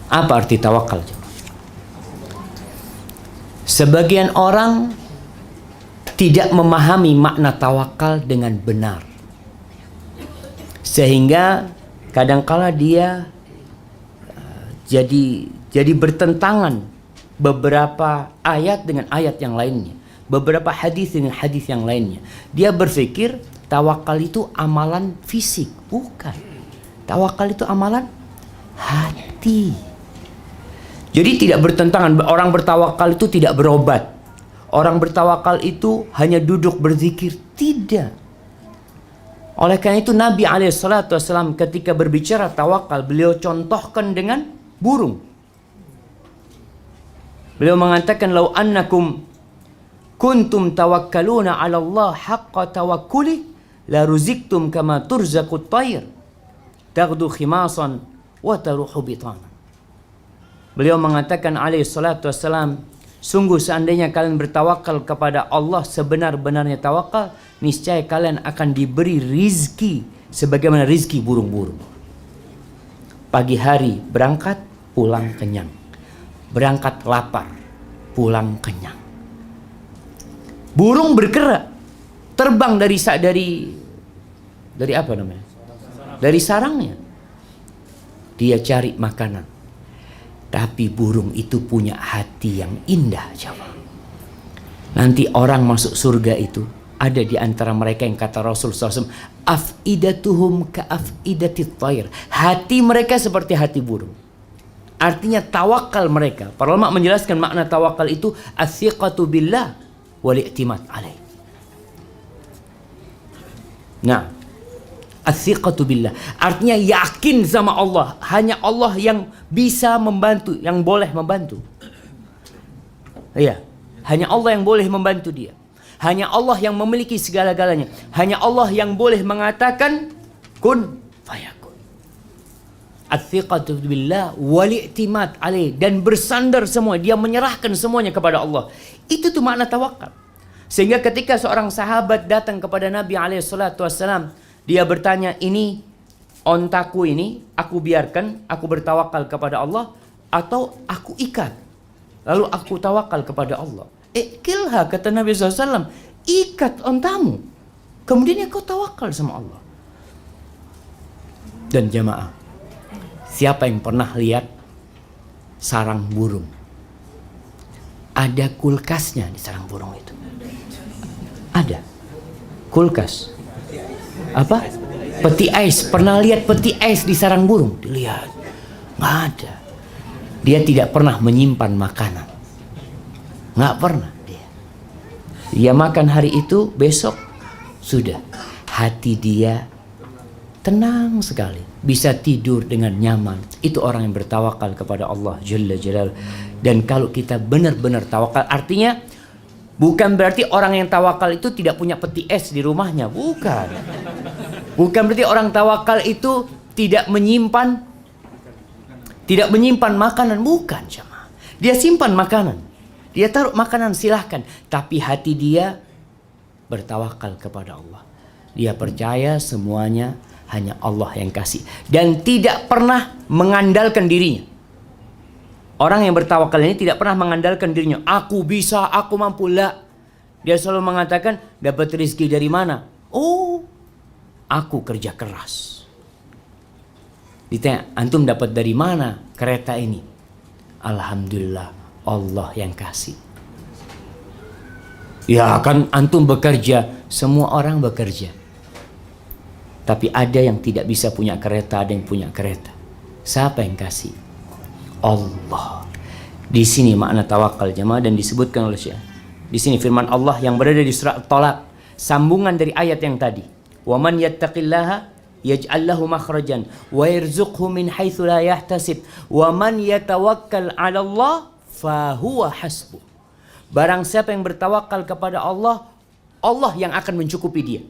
Apa arti tawakal? Sebagian orang tidak memahami makna tawakal dengan benar, sehingga kadangkala dia jadi bertentangan beberapa ayat dengan ayat yang lainnya, beberapa hadis dengan hadis yang lainnya. Dia berpikir tawakal itu amalan fisik. Bukan. Tawakal itu amalan hati. Jadi tidak bertentangan. Orang bertawakal itu tidak berobat. Orang bertawakal itu hanya duduk berzikir. Tidak. Oleh karena itu Nabi SAW ketika berbicara tawakal, beliau contohkan dengan burung. Beliau mengatakan, "Lau annakum kuntum tawakkaluna 'ala Allah haqqa tawakkuli la ruziktum kama turzaqut tayr taghdu khimasan wa taruhu bitana." Beliau mengatakan alaihissalam, sungguh seandainya kalian bertawakal kepada Allah sebenar-benarnya tawakal, niscaya kalian akan diberi rizki sebagaimana rizki burung-burung. Pagi hari berangkat, pulang kenyang. Berangkat lapar, pulang kenyang. Burung bergerak, terbang dari apa namanya? Dari sarangnya. Dia cari makanan. Tapi burung itu punya hati yang indah, jemaah. Nanti orang masuk surga itu ada di antara mereka yang kata Rasul SAW, afidatuhum ka'afidatit tayr. Hati mereka seperti hati burung. Artinya tawakal mereka. Para ulama menjelaskan makna tawakal itu as-siqatu billah wal i'timad alaih. Nah, as-siqatu billah artinya yakin sama Allah. Hanya Allah yang bisa membantu, yang boleh membantu. Iya, hanya Allah yang boleh membantu dia. Hanya Allah yang memiliki segala-galanya. Hanya Allah yang boleh mengatakan kun fayakun. As-siqatu billah wal i'timad alaih, dan bersandar semua, dia menyerahkan semuanya kepada Allah. Itu tuh makna tawakal. Sehingga ketika seorang sahabat datang kepada Nabi SAW, dia bertanya, ini ontaku ini aku biarkan, aku bertawakal kepada Allah, atau aku ikat lalu aku tawakal kepada Allah. Ikilha, kata Nabi SAW, ikat ontamu, kemudian kau tawakal sama Allah. Dan jamaah, siapa yang pernah lihat sarang burung? Ada kulkasnya di sarang burung itu. Ada kulkas. Apa? Peti ais. Pernah lihat peti ais di sarang burung? Dilihat. Nggak ada. Dia tidak pernah menyimpan makanan. Nggak pernah dia. Dia makan hari itu, besok sudah. Hati dia tenang sekali. Bisa tidur dengan nyaman. Itu orang yang bertawakal kepada Allah Jalla Jalal. Dan kalau kita benar-benar tawakal, artinya bukan berarti orang yang tawakal itu tidak punya peti es di rumahnya. Bukan. Bukan berarti orang tawakal itu tidak menyimpan makanan. Bukan, jemaah. Dia simpan makanan. Dia taruh makanan, silahkan. Tapi hati dia bertawakal kepada Allah. Dia percaya semuanya hanya Allah yang kasih. Dan tidak pernah mengandalkan dirinya. Orang yang bertawakal ini tidak pernah mengandalkan dirinya. Aku bisa, aku mampu. Lah. Dia selalu mengatakan, dapat rezeki dari mana? Oh, aku kerja keras. Ditanya, antum dapat dari mana kereta ini? Alhamdulillah, Allah yang kasih. Ya kan antum bekerja, semua orang bekerja. Tapi ada yang tidak bisa punya kereta, ada yang punya kereta. Siapa yang kasih? Allah. Di sini makna tawakal, jemaah, dan disebutkan oleh Syekh. Di sini firman Allah yang berada di surah At-Talaq, sambungan dari ayat yang tadi. Wa man yattaqillaha yaj'al lahu makhrajan wa yarzuqhu min haitsu la yahtasib wa man yatawakkal 'ala Allah fa huwa hasbuh. Barang siapa yang bertawakal kepada Allah, Allah yang akan mencukupi dia.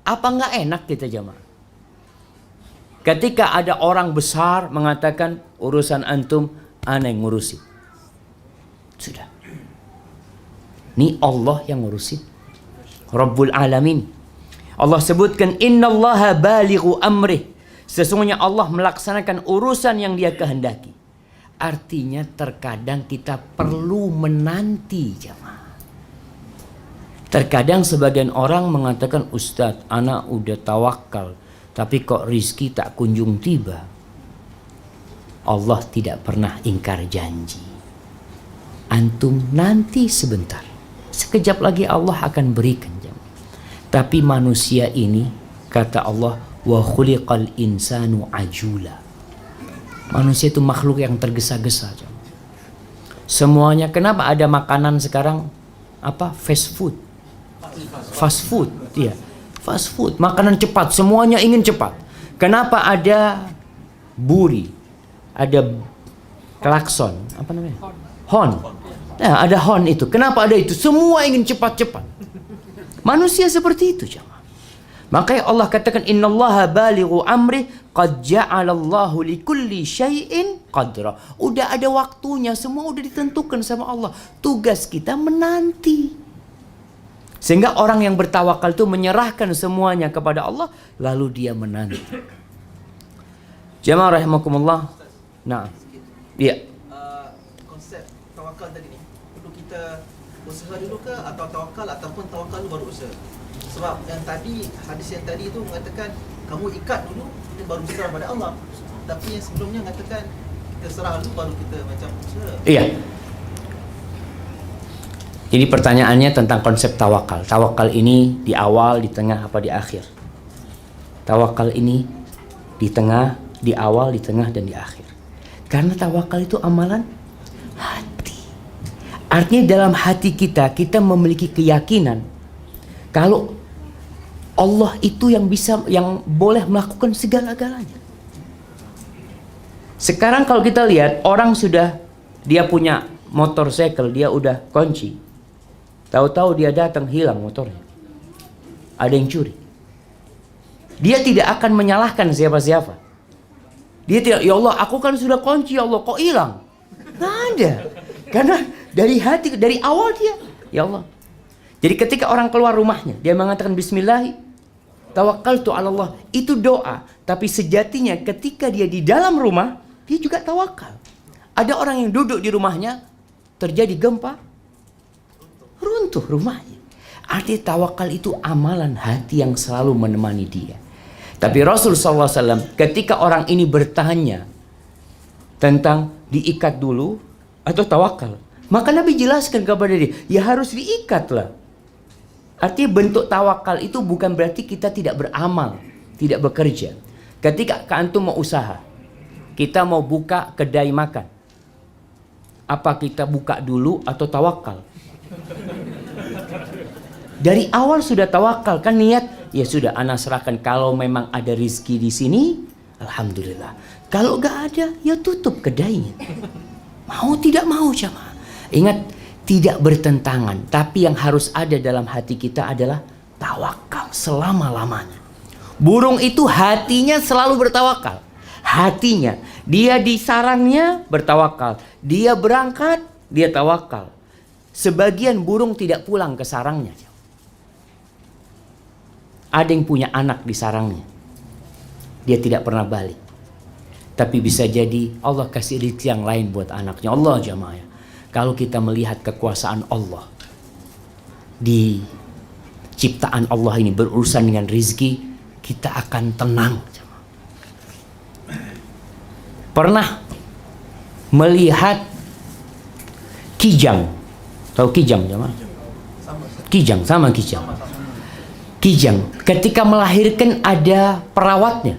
Apa enggak enak kita, jemaah? Ketika ada orang besar mengatakan, urusan antum ana yang ngurusin. Sudah. Ini Allah yang ngurusin. Rabbul Alamin. Allah sebutkan, innallaha balighu amrih. Sesungguhnya Allah melaksanakan urusan yang Dia kehendaki. Artinya terkadang kita perlu menanti, jemaah. Terkadang sebagian orang mengatakan, Ustadz, anak udah tawakal, tapi kok rizki tak kunjung tiba. Allah tidak pernah ingkar janji. Antum nanti sebentar, sekejap lagi Allah akan berikan, jemaah. Tapi manusia ini, kata Allah, wa khuliqal insanu ajula. Manusia itu makhluk yang tergesa-gesa. Semuanya, kenapa ada makanan sekarang apa? Fast food. Fast food, ya. Fast food, makanan cepat, semuanya ingin cepat. Kenapa ada buri? Ada klakson, apa namanya? Horn. Nah, ada horn itu. Kenapa ada itu? Semua ingin cepat-cepat. Manusia seperti itu, jemaah. Makanya Allah katakan, innallaha balighu amri qad ja'alallahu likulli syai'in qadra. Udah ada waktunya, semua udah ditentukan sama Allah. Tugas kita menanti. Sehingga orang yang bertawakal itu menyerahkan semuanya kepada Allah, lalu dia menanti. Jamaah rahimakumullah. Nah, iya. Konsep tawakal tadi ni, perlu kita usaha dulu ke atau tawakal ataupun tawakal baru usaha? Sebab yang tadi, hadis yang tadi itu mengatakan kamu ikat dulu, kita baru berserah pada Allah. Tapi yang sebelumnya mengatakan kita serah dulu baru kita macam usaha. Iya. Ini pertanyaannya tentang konsep tawakal. Tawakal ini di awal, di tengah, apa di akhir? Tawakal ini di tengah, di awal, di tengah, dan di akhir. Karena tawakal itu amalan hati. Artinya dalam hati kita memiliki keyakinan kalau Allah itu yang bisa, yang boleh melakukan segala-galanya. Sekarang kalau kita lihat, orang sudah, dia punya motorcycle, dia udah kunci. Tahu-tahu dia datang, hilang motornya. Ada yang curi. Dia tidak akan menyalahkan siapa-siapa. Dia tidak, ya Allah, aku kan sudah kunci, ya Allah, kok hilang? Nggak ada. Karena dari hati, dari awal dia, ya Allah. Jadi ketika orang keluar rumahnya, dia mengatakan Bismillah, tawakkaltu 'ala Allah. Itu doa. Tapi sejatinya ketika dia di dalam rumah, dia juga tawakal. Ada orang yang duduk di rumahnya, terjadi gempa, runtuh rumahnya. Artinya tawakal itu amalan hati yang selalu menemani dia. Tapi Rasul SAW ketika orang ini bertanya tentang diikat dulu atau tawakal, maka Nabi jelaskan kepada dia, ya harus diikatlah. Artinya bentuk tawakal itu bukan berarti kita tidak beramal, tidak bekerja. Ketika antum mau usaha, kita mau buka kedai makan, apa kita buka dulu atau tawakal? Dari awal sudah tawakal kan, niat, ya sudah ana serahkan, kalau memang ada rizki di sini, alhamdulillah. Kalau gak ada, ya tutup kedainya. Mau tidak mau, jemaah. Ingat, tidak bertentangan, tapi yang harus ada dalam hati kita adalah tawakal selama-lamanya. Burung itu hatinya selalu bertawakal. Hatinya, dia di sarangnya bertawakal. Dia berangkat, dia tawakal. Sebagian burung tidak pulang ke sarangnya. Ada yang punya anak di sarangnya, dia tidak pernah balik. Tapi bisa jadi Allah kasih rezeki yang lain buat anaknya. Allah, jamaah. Kalau kita melihat kekuasaan Allah di ciptaan Allah ini berurusan dengan rezeki, kita akan tenang. Pernah melihat kijang? Tahu kijang, jemaah? Kijang, sama kijang. Kijang, ketika melahirkan ada perawatnya,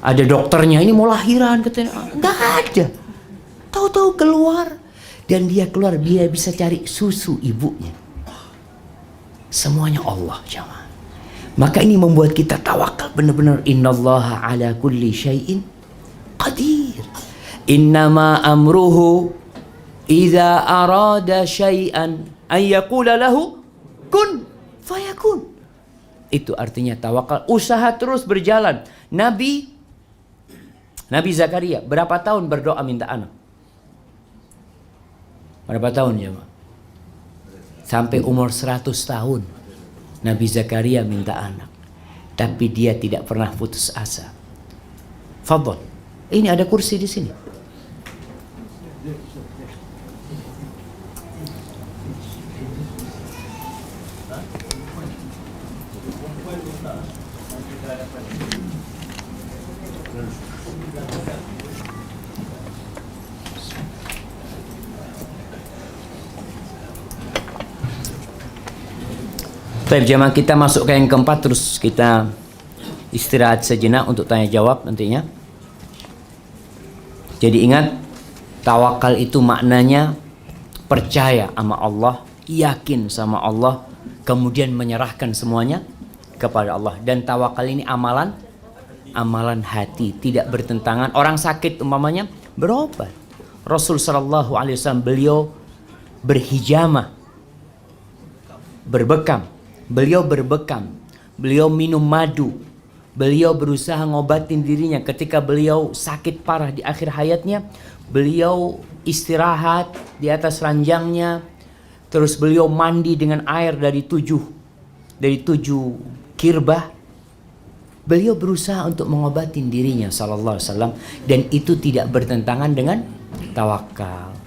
ada dokternya, ini mau lahiran katanya, nggak ada. Tahu-tahu keluar, dan dia keluar, dia bisa cari susu ibunya. Semuanya Allah, jemaah. Maka ini membuat kita tawakal benar-benar. Innallaha ala kulli syai'in qadir. Innama amruhu idza arada syai'an ay yaqula lahu kun fayakun. Itu artinya tawakal. Usaha terus berjalan. Nabi Zakaria berapa tahun berdoa minta anak? Berapa tahun ya, Pak? Sampai umur 100 tahun Nabi Zakaria minta anak. tapi dia tidak pernah putus asa. Fadhol. Ini ada kursi di sini. Baik, jemaah, kita masuk ke yang keempat, terus kita istirahat sejenak untuk tanya jawab nantinya. Jadi ingat, tawakal itu maknanya percaya sama Allah, yakin sama Allah, kemudian menyerahkan semuanya kepada Allah. Dan tawakal ini amalan hati, tidak bertentangan. Orang sakit umpamanya berobat. Rasul sallallahu alaihi wasallam beliau berhijamah, berbekam. Beliau minum madu, beliau berusaha ngobatin dirinya ketika beliau sakit parah di akhir hayatnya. Beliau istirahat di atas ranjangnya, terus beliau mandi dengan air dari tujuh kirbah. Beliau berusaha untuk mengobatin dirinya sallallahu alaihi wasallam, dan itu tidak bertentangan dengan tawakal.